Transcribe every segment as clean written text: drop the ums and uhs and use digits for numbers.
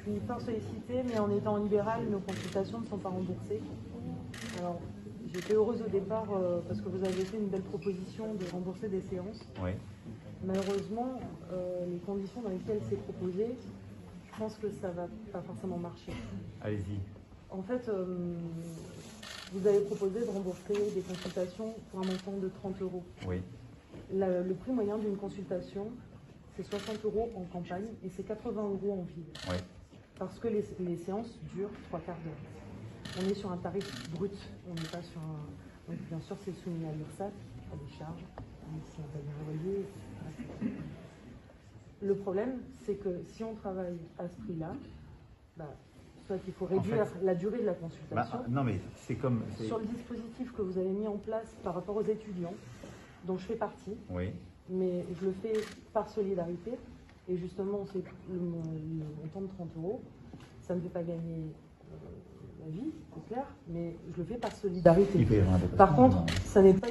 suis fort sollicitée, mais en étant libérale, nos consultations ne sont pas remboursées. Alors, j'étais heureuse au départ parce que vous avez fait une belle proposition de rembourser des séances. Oui. Malheureusement, les conditions dans lesquelles c'est proposé, je pense que ça ne va pas forcément marcher. Allez-y. En fait, vous avez proposé de rembourser des consultations pour un montant de 30 €. Oui. Le prix moyen d'une consultation, c'est 60 € en campagne et c'est 80 € en ville. Oui. Parce que les séances durent 3/4 d'heure. On est sur un tarif brut, on n'est pas sur un... Donc bien sûr, c'est soumis à l'URSSAF, à des charges, si on paye un loyer. Le problème, c'est que si on travaille à ce prix-là, soit il faut réduire la durée de la consultation. Non mais c'est comme... Sur le dispositif que vous avez mis en place par rapport aux étudiants, dont je fais partie, oui. mais je le fais par solidarité, et justement, c'est le montant de 30 €, ça ne fait pas gagner la vie, c'est clair, mais je le fais par solidarité. Par contre, ça n'est pas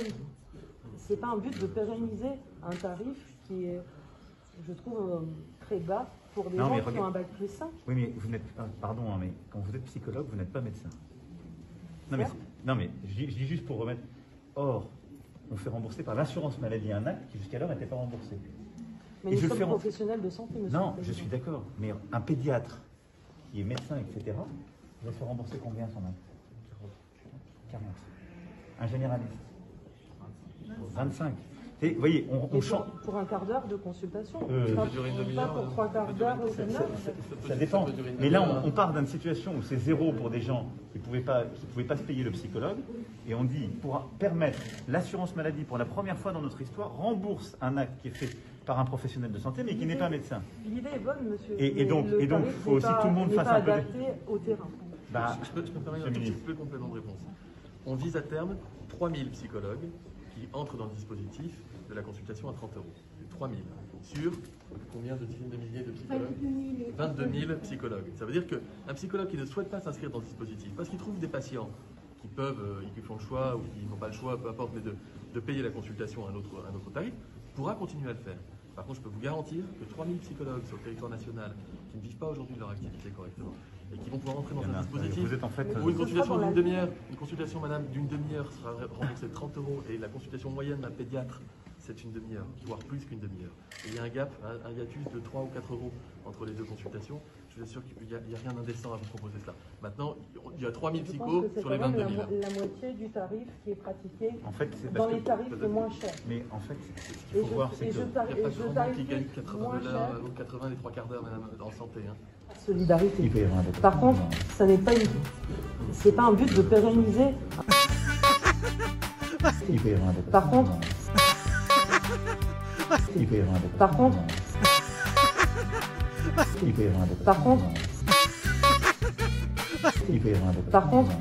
c'est pas un but de pérenniser un tarif qui est, je trouve, très bas pour des gens qui ont un bac plus 5. Oui, mais vous n'êtes... Pardon, hein, mais quand vous êtes psychologue, vous n'êtes pas médecin. Non, mais je dis juste pour remettre... Or, on fait rembourser par l'assurance maladie un acte qui jusqu'alors n'était pas remboursé. Mais nous sommes professionnels de santé, monsieur. Non, je suis d'accord. Mais un pédiatre qui est médecin, etc., il va se faire rembourser combien son acte? 40. Un généraliste 25. Vous voyez, on change. Pour un quart d'heure de consultation, ça peut durer une demi-heure. Pas pour 3/4 d'heure ou une heure. Ça dépend. Mais là, on part d'une situation où c'est zéro pour des gens qui ne pouvaient pas se payer le psychologue. Et on dit, pour permettre l'assurance maladie, pour la première fois dans notre histoire, rembourse un acte qui est fait par un professionnel de santé, mais qui n'est pas médecin. L'idée est bonne, monsieur. Et donc, il faut aussi que tout le monde fasse un peu adapté au terrain. Je peux me permettre un petit peu complément de réponse. On vise à terme 3000 psychologues qui entrent dans le dispositif de la consultation à 30 €. 3000 sur combien de dizaines de milliers de psychologues? 22 000 psychologues. Ça veut dire qu'un psychologue qui ne souhaite pas s'inscrire dans ce dispositif, parce qu'il trouve des patients qui font le choix ou qui n'ont pas le choix, peu importe, mais de payer la consultation à un autre tarif, pourra continuer à le faire. Par contre, je peux vous garantir que 3000 psychologues sur le territoire national qui ne vivent pas aujourd'hui de leur activité correctement et qui vont pouvoir entrer dans un dispositif où une consultation d'une demi-heure, madame, d'une demi-heure sera remboursée 30 € et la consultation moyenne d'un pédiatre, c'est une demi-heure, voire plus qu'une demi-heure. Et il y a un gap, un hiatus de 3 ou 4 € entre les deux consultations. Je vous assure qu'il n'y a rien d'indécent à vous proposer cela. Maintenant, il y a 3000 psychos sur les 22 000. La moitié du tarif qui est pratiqué en fait, dans les tarifs les moins chers. Mais en fait, ce qu'il faut voir, c'est que... Il n'y a pas grand monde qui gagne 80 $, 80 les 3/4 d'heure, madame, en santé. Hein. Solidarité. Par contre, ça n'est pas c'est pas un but de pérenniser. Par contre, par contre,